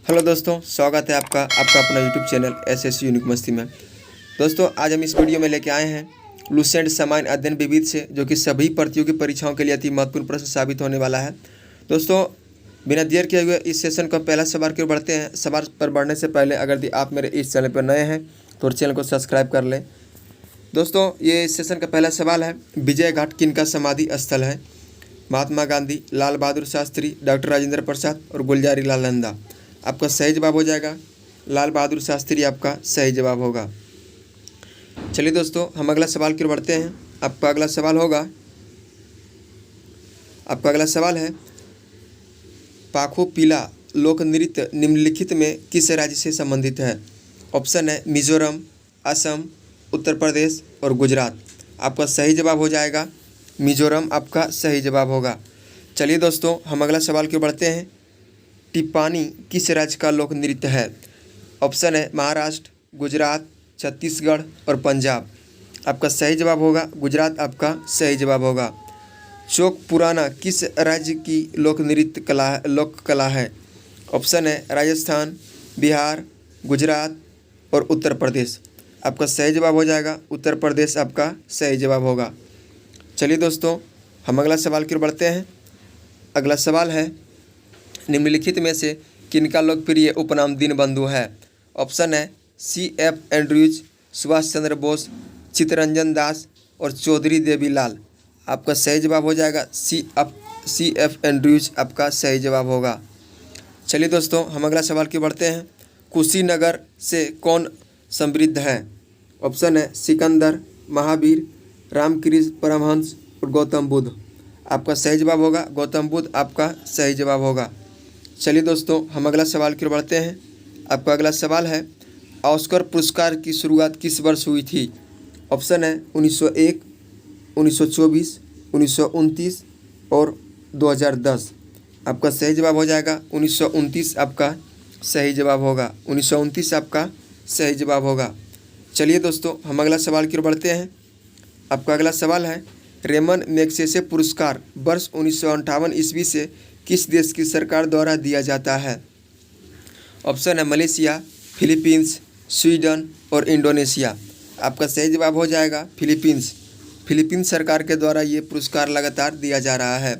Hello दोस्तों, स्वागत है आपका अपना यूट्यूब चैनल एसएस यूनिक मस्ती में। दोस्तों, आज हम इस वीडियो में लेके आए हैं लुसेंट सामान्य अध्ययन विविध से, जो कि सभी प्रतियोगी परीक्षाओं के लिए अति महत्वपूर्ण प्रश्न साबित होने वाला है। दोस्तों, बिना देर किए हुए इस सेशन का पहला सवाल की ओर बढ़ते हैं। सवाल पर बढ़ने से पहले अगर आप मेरे इस चैनल पर नए हैं तो चैनल को सब्सक्राइब कर लें। दोस्तों, ये इस सेशन का पहला सवाल है, विजय घाट किनका समाधि स्थल है? महात्मा गांधी, लाल बहादुर शास्त्री, डॉक्टर राजेंद्र प्रसाद और गुलजारी लाल नंदा। आपका सही जवाब हो जाएगा लाल बहादुर शास्त्री, आपका सही जवाब होगा। चलिए दोस्तों, हम अगला सवाल की ओर बढ़ते हैं। आपका अगला सवाल है, पाखो पीला लोक नृत्य निम्नलिखित में किस राज्य से संबंधित है? ऑप्शन है मिजोरम, असम, उत्तर प्रदेश और गुजरात। आपका सही जवाब हो जाएगा मिजोरम, आपका सही जवाब होगा। चलिए दोस्तों, हम अगला सवाल की ओर बढ़ते हैं। टिप्पानी किस राज्य का लोक नृत्य है? ऑप्शन है महाराष्ट्र, गुजरात, छत्तीसगढ़ और पंजाब। आपका सही जवाब होगा गुजरात, आपका सही जवाब होगा। चौक पुराना किस राज्य की लोक कला है? ऑप्शन है राजस्थान, बिहार, गुजरात और उत्तर प्रदेश। आपका सही जवाब हो जाएगा उत्तर प्रदेश, आपका सही जवाब होगा। चलिए दोस्तों, हम अगला सवाल की ओर बढ़ते हैं। अगला सवाल है, निम्नलिखित में से किनका लोकप्रिय उपनाम दीनबंधु है? ऑप्शन है C.F. एंड्रयूज, सुभाष चंद्र बोस, चित्तरंजन दास और चौधरी देवीलाल। आपका सही जवाब हो जाएगा C.F. एंड्रयूज, आपका सही जवाब होगा। चलिए दोस्तों, हम अगला सवाल की बढ़ते हैं। कुशीनगर से कौन समृद्ध है? ऑप्शन है सिकंदर, महावीर, रामकृष्ण परमहंस और गौतम बुद्ध। आपका सही जवाब होगा गौतम बुद्ध, आपका सही जवाब होगा। चलिए दोस्तों, हम अगला सवाल की ओर बढ़ते हैं। आपका अगला सवाल है, ऑस्कर पुरस्कार की शुरुआत किस वर्ष हुई थी? ऑप्शन है 1901, 1924, 1929 और 2010। आपका सही जवाब हो जाएगा 1929, आपका सही जवाब होगा। 1929 आपका सही जवाब होगा। चलिए दोस्तों, हम अगला सवाल की ओर बढ़ते हैं। आपका अगला सवाल है, रेमन मैग्सेसे पुरस्कार वर्ष 1958 ईस्वी से किस देश की सरकार द्वारा दिया जाता है? ऑप्शन है मलेशिया, फिलीपींस, स्वीडन और इंडोनेशिया। आपका सही जवाब हो जाएगा फिलीपींस। फिलीपींस सरकार के द्वारा ये पुरस्कार लगातार दिया जा रहा है।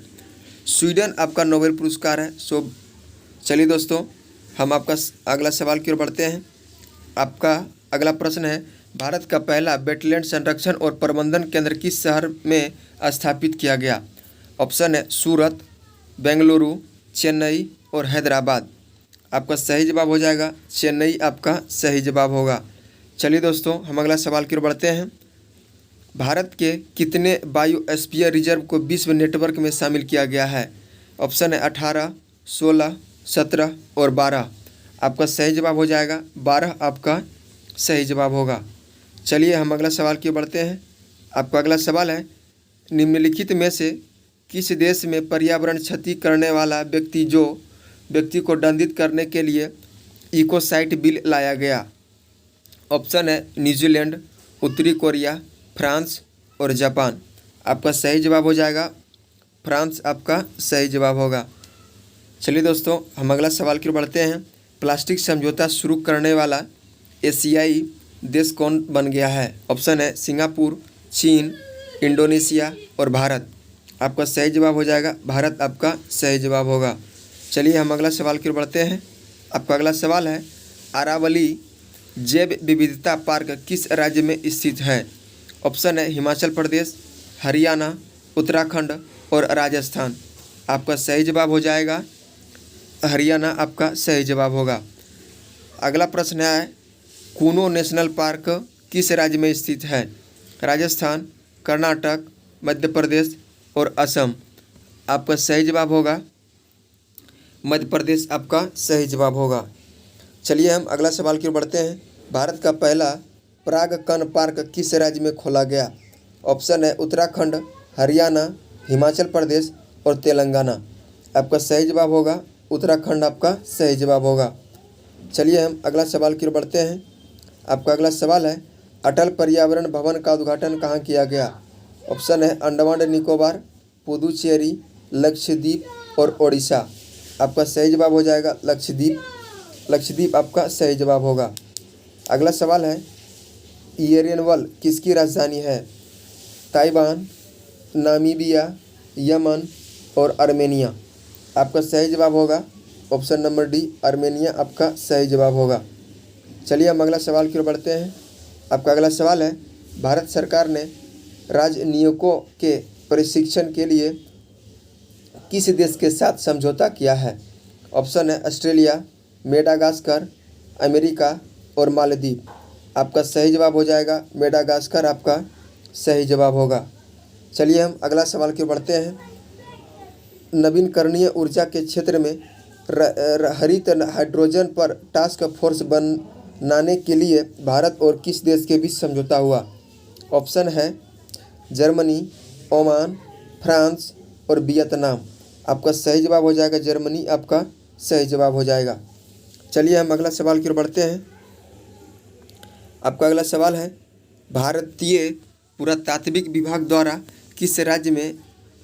स्वीडन आपका नोबेल पुरस्कार है। चलिए दोस्तों, हम आपका अगला सवाल की ओर बढ़ते हैं। आपका अगला प्रश्न है, भारत का पहला वेटलैंड संरक्षण और प्रबंधन केंद्र किस शहर में स्थापित किया गया? ऑप्शन है सूरत, बेंगलुरु, चेन्नई और हैदराबाद। आपका सही जवाब हो जाएगा चेन्नई, आपका सही जवाब होगा। चलिए दोस्तों, हम अगला सवाल की ओर बढ़ते हैं। भारत के कितने बायोस्फीयर रिजर्व को विश्व नेटवर्क में शामिल किया गया है? ऑप्शन है 18, 16, 17 और 12। आपका सही जवाब हो जाएगा 12, आपका सही जवाब होगा। चलिए हम अगला सवाल की ओर बढ़ते हैं। आपका अगला सवाल है, निम्नलिखित में से किस देश में पर्यावरण क्षति करने वाला व्यक्ति को दंडित करने के लिए इकोसाइट बिल लाया गया? ऑप्शन है न्यूजीलैंड, उत्तरी कोरिया, फ्रांस और जापान। आपका सही जवाब हो जाएगा फ्रांस, आपका सही जवाब होगा। चलिए दोस्तों, हम अगला सवाल की ओर बढ़ते हैं। प्लास्टिक समझौता शुरू करने वाला एशियाई देश कौन बन गया है? ऑप्शन है सिंगापुर, चीन, इंडोनेशिया और भारत। आपका सही जवाब हो जाएगा भारत, आपका सही जवाब होगा। चलिए हम अगला सवाल की ओर बढ़ते हैं। आपका अगला सवाल है, अरावली जैव विविधता पार्क किस राज्य में स्थित है? ऑप्शन है हिमाचल प्रदेश, हरियाणा, उत्तराखंड और राजस्थान। आपका सही जवाब हो जाएगा हरियाणा, आपका सही जवाब होगा। अगला प्रश्न है, कूनो नेशनल पार्क किस राज्य में स्थित है? राजस्थान, कर्नाटक, मध्य प्रदेश और असम। आपका सही जवाब होगा मध्य प्रदेश, आपका सही जवाब होगा। चलिए हम अगला सवाल की ओर बढ़ते हैं। भारत का पहला परागकण पार्क किस राज्य में खोला गया? ऑप्शन है उत्तराखंड, हरियाणा, हिमाचल प्रदेश और तेलंगाना। आपका सही जवाब होगा उत्तराखंड, आपका सही जवाब होगा। चलिए हम अगला सवाल की ओर बढ़ते हैं। आपका अगला सवाल है, अटल पर्यावरण भवन का उद्घाटन कहाँ किया गया? ऑप्शन है अंडमान निकोबार, पुदुचेरी, लक्षद्वीप और ओडिशा। आपका सही जवाब हो जाएगा लक्षद्वीप। लक्षद्वीप आपका सही जवाब होगा। अगला सवाल है, येरेवल किसकी राजधानी है? ताइवान, नामीबिया, यमन और आर्मेनिया। आपका सही जवाब होगा ऑप्शन नंबर डी, आर्मेनिया आपका सही जवाब होगा। चलिए हम अगला सवाल की ओर बढ़ते हैं। आपका अगला सवाल है, भारत सरकार ने राजनयिकों के प्रशिक्षण के लिए किस देश के साथ समझौता किया है? ऑप्शन है ऑस्ट्रेलिया, मेडागास्कर, अमेरिका और मालदीव। आपका सही जवाब हो जाएगा मेडागास्कर आपका सही जवाब होगा। चलिए हम अगला सवाल की ओर बढ़ते हैं। नवीनकरणीय ऊर्जा के क्षेत्र में हरित हाइड्रोजन पर टास्क फोर्स बनाने के लिए भारत और किस देश के बीच समझौता हुआ? ऑप्शन है जर्मनी, ओमान, फ्रांस और वियतनाम। आपका सही जवाब हो जाएगा जर्मनी आपका सही जवाब हो जाएगा। चलिए हम अगला सवाल की ओर बढ़ते हैं। आपका अगला सवाल है, भारतीय पुरातात्विक विभाग द्वारा किस राज्य में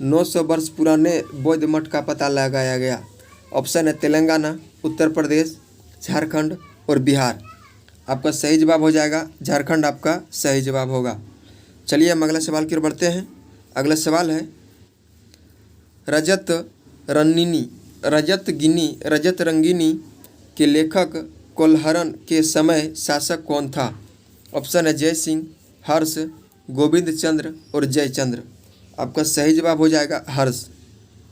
900 वर्ष पुराने बौद्ध मठ का पता लगाया गया? ऑप्शन है तेलंगाना, उत्तर प्रदेश, झारखंड और बिहार। आपका सही जवाब हो जाएगा झारखंड आपका सही जवाब होगा। चलिए हम अगला सवाल की ओर बढ़ते हैं। अगला सवाल है, रजत रंगिनी के लेखक कोल्हरन के समय शासक कौन था? ऑप्शन है जय सिंह, हर्ष, गोविंद चंद्र और जयचंद्र। आपका सही जवाब हो जाएगा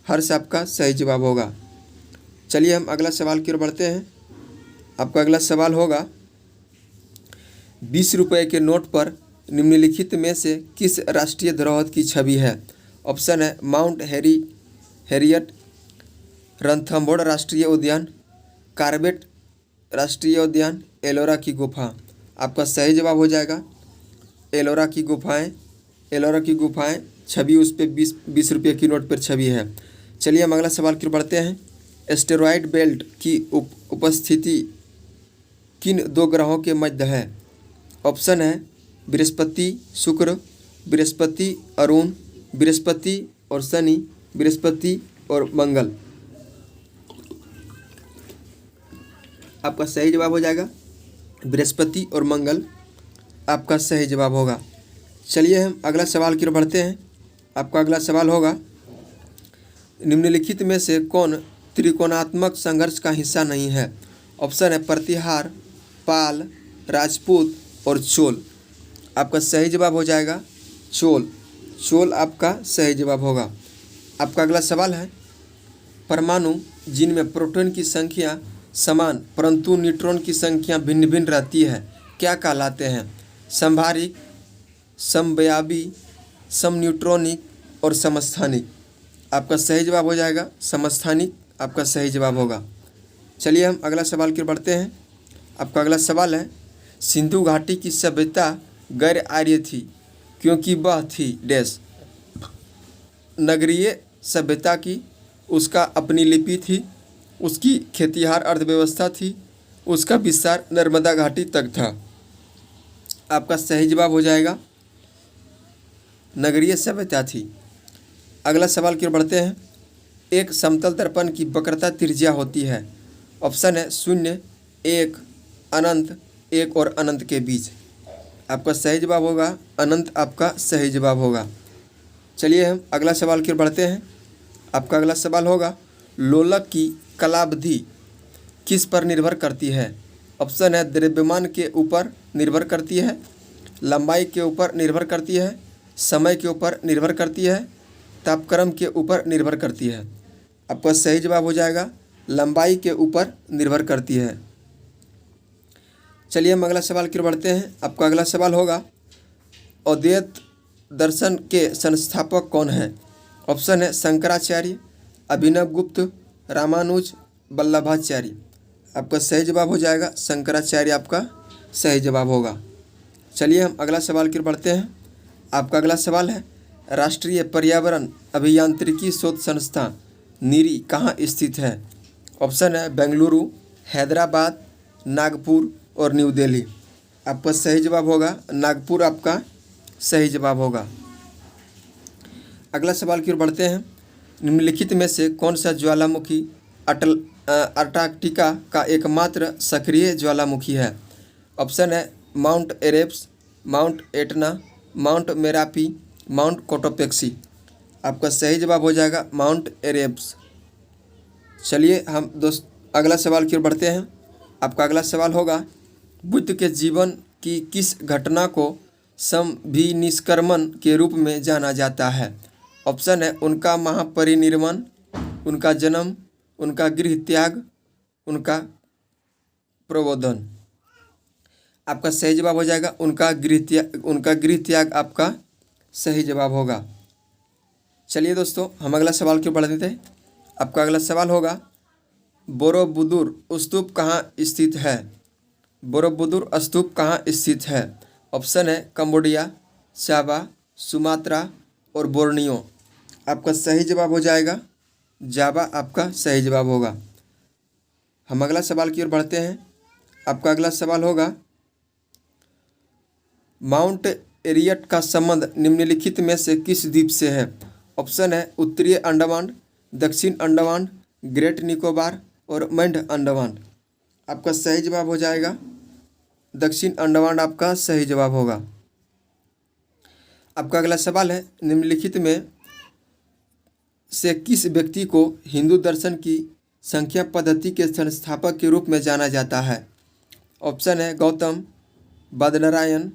हर्ष आपका सही जवाब होगा। चलिए हम अगला सवाल की ओर बढ़ते हैं। आपका अगला सवाल होगा, 20 रुपये के नोट पर निम्नलिखित में से किस राष्ट्रीय धरोहर की छवि है? ऑप्शन है माउंट हैरियट, रणथंभौर राष्ट्रीय उद्यान, कार्बेट राष्ट्रीय उद्यान, एलोरा की गुफा। आपका सही जवाब हो जाएगा एलोरा की गुफाएं छवि उस पर 20 रुपये की नोट पर छवि है। चलिए हम अगला सवाल की ओर बढ़ते हैं। एस्टेरॉयड बेल्ट की उपस्थिति किन दो ग्रहों के मध्य है? ऑप्शन है बृहस्पति शुक्र, बृहस्पति अरुण, बृहस्पति और शनि, बृहस्पति और मंगल। आपका सही जवाब हो जाएगा बृहस्पति और मंगल आपका सही जवाब होगा। चलिए हम अगला सवाल की ओर बढ़ते हैं। आपका अगला सवाल होगा, निम्नलिखित में से कौन त्रिकोणात्मक संघर्ष का हिस्सा नहीं है? ऑप्शन है प्रतिहार, पाल, राजपूत और चोल। आपका सही जवाब हो जाएगा चोल आपका सही जवाब होगा। आपका अगला सवाल है, परमाणु जिनमें प्रोटॉन की संख्या समान परंतु न्यूट्रॉन की संख्या भिन्न भिन्न रहती है क्या कहलाते हैं? संभारिक, समव्यापी, समन्यूट्रॉनिक और समस्थानिक। आपका सही जवाब हो जाएगा समस्थानिक आपका सही जवाब होगा। चलिए हम अगला सवाल की ओर बढ़ते हैं। आपका अगला सवाल है, सिंधु घाटी की सभ्यता गैर आर्य थी क्योंकि वह थी डैश। नगरीय सभ्यता की, उसका अपनी लिपि थी, उसकी खेतिहार अर्थव्यवस्था थी, उसका विस्तार नर्मदा घाटी तक था। आपका सही जवाब हो जाएगा नगरीय सभ्यता थी। अगला सवाल की ओर बढ़ते हैं। एक समतल दर्पण की वक्रता त्रिज्या होती है? ऑप्शन है 0, 1, अनंत, 1 और अनंत के बीच। आपका सही जवाब होगा अनंत आपका सही जवाब होगा। चलिए हम अगला सवाल की ओर बढ़ते हैं। आपका अगला सवाल होगा, लोलक की कालावधि किस पर निर्भर करती है? ऑप्शन है द्रव्यमान के ऊपर निर्भर करती है, लंबाई के ऊपर निर्भर करती है, समय के ऊपर निर्भर करती है, तापक्रम के ऊपर निर्भर करती है। आपका सही जवाब हो जाएगा लंबाई के ऊपर निर्भर करती है। चलिए हम अगला सवाल की ओर बढ़ते हैं। आपका अगला सवाल होगा, अद्वैत दर्शन के संस्थापक कौन है? ऑप्शन है शंकराचार्य, अभिनव गुप्त, रामानुज, वल्लभाचार्य। आपका सही जवाब हो जाएगा शंकराचार्य आपका सही जवाब होगा। चलिए हम अगला सवाल की ओर बढ़ते हैं। आपका अगला सवाल है, राष्ट्रीय पर्यावरण अभियांत्रिकी शोध संस्थान नीरी कहाँ स्थित है? ऑप्शन है बेंगलुरु, हैदराबाद, नागपुर और न्यू दिल्ली। आपका सही जवाब होगा नागपुर आपका सही जवाब होगा। अगला सवाल की ओर बढ़ते हैं। निम्नलिखित में से कौन सा ज्वालामुखी अंटार्कटिका का एकमात्र सक्रिय ज्वालामुखी है? ऑप्शन है Mount Erebus, Mount Etna, Mount Merapi, Mount Cotopaxi. आपका सही जवाब हो जाएगा माउंट एरेब्स। चलिए हम अगला सवाल की ओर बढ़ते हैं। आपका अगला सवाल होगा, बुद्ध के जीवन की किस घटना को समभिनिष्क्रमण के रूप में जाना जाता है? ऑप्शन है उनका महापरिनिर्वाण, उनका जन्म, उनका गृह त्याग, उनका प्रबोधन। आपका सही जवाब हो जाएगा उनका गृह त्याग आपका सही जवाब होगा। चलिए दोस्तों हम अगला सवाल क्यों बढ़ देते हैं। आपका अगला सवाल होगा, बोरोबुदुर स्तूप कहाँ स्थित है? बोरोबुदुर स्तूप कहाँ स्थित है? ऑप्शन है कंबोडिया, जावा, सुमात्रा और बोर्नियो। आपका सही जवाब हो जाएगा जावा, आपका सही जवाब होगा। हम अगला सवाल की ओर बढ़ते हैं। आपका अगला सवाल होगा, माउंट एरियट का संबंध निम्नलिखित में से किस द्वीप से है? ऑप्शन है उत्तरी अंडमान, दक्षिण अंडमान, ग्रेट निकोबार और मध्य अंडमान। आपका सही जवाब हो जाएगा दक्षिण अंडमान, आपका सही जवाब होगा। आपका अगला सवाल है, निम्नलिखित में से किस व्यक्ति को हिंदू दर्शन की संख्या पद्धति के संस्थापक के रूप में जाना जाता है? ऑप्शन है गौतम, बादनारायण,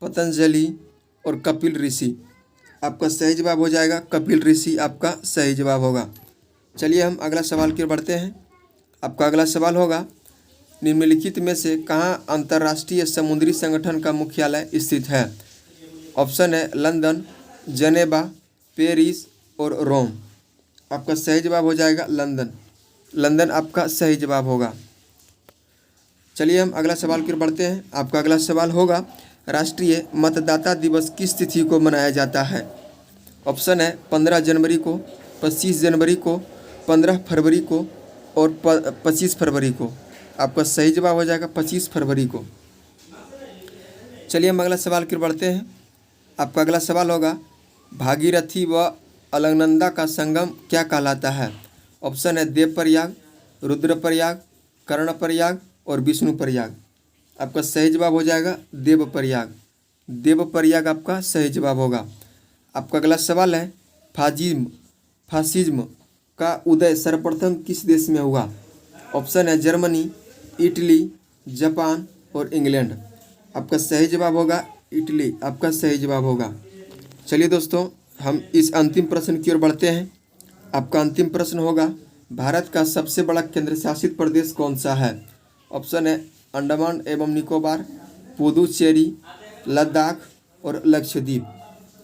पतंजलि और कपिल ऋषि। आपका सही जवाब हो जाएगा कपिल ऋषि, आपका सही जवाब होगा। चलिए हम अगला सवाल की ओर बढ़ते हैं। आपका अगला सवाल होगा, निम्नलिखित में से कहाँ अंतर्राष्ट्रीय समुद्री संगठन का मुख्यालय स्थित है? ऑप्शन है लंदन, जनेवा, पेरिस और रोम। आपका सही जवाब हो जाएगा लंदन। लंदन आपका सही जवाब होगा। चलिए हम अगला सवाल की ओर बढ़ते हैं। आपका अगला सवाल होगा, राष्ट्रीय मतदाता दिवस किस तिथि को मनाया जाता है? ऑप्शन है 15 जनवरी को, 25 जनवरी को, 15 फरवरी को और 25 फरवरी को। आपका सही जवाब हो जाएगा 25 फरवरी को। चलिए हम अगला सवाल की ओर बढ़ते हैं। आपका अगला सवाल होगा, भागीरथी व अलकनंदा का संगम क्या कहलाता है? ऑप्शन है देवप्रयाग, रुद्रप्रयाग, कर्णप्रयाग और विष्णुप्रयाग। आपका सही जवाब हो जाएगा देवप्रयाग। देवप्रयाग आपका सही जवाब होगा। आपका अगला सवाल है, फासिज्म का उदय सर्वप्रथम किस देश में हुआ? ऑप्शन है जर्मनी, इटली, जापान और इंग्लैंड। आपका सही जवाब होगा इटली, आपका सही जवाब होगा। चलिए दोस्तों हम इस अंतिम प्रश्न की ओर बढ़ते हैं। आपका अंतिम प्रश्न होगा, भारत का सबसे बड़ा केंद्र शासित प्रदेश कौन सा है? ऑप्शन है अंडमान एवं निकोबार, पुदुचेरी, लद्दाख और लक्षद्वीप।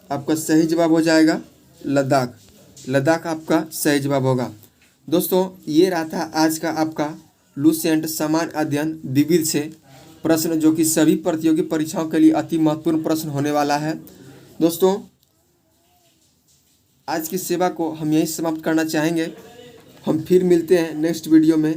आपका सही जवाब हो जाएगा लद्दाख। लद्दाख आपका सही जवाब होगा। दोस्तों ये रहा था आज का आपका लुसेंट सामान्य अध्ययन विविध से प्रश्न, जो कि सभी प्रतियोगी परीक्षाओं के लिए अति महत्वपूर्ण प्रश्न होने वाला है। दोस्तों आज की सेवा को हम यहीं समाप्त करना चाहेंगे। हम फिर मिलते हैं नेक्स्ट वीडियो में।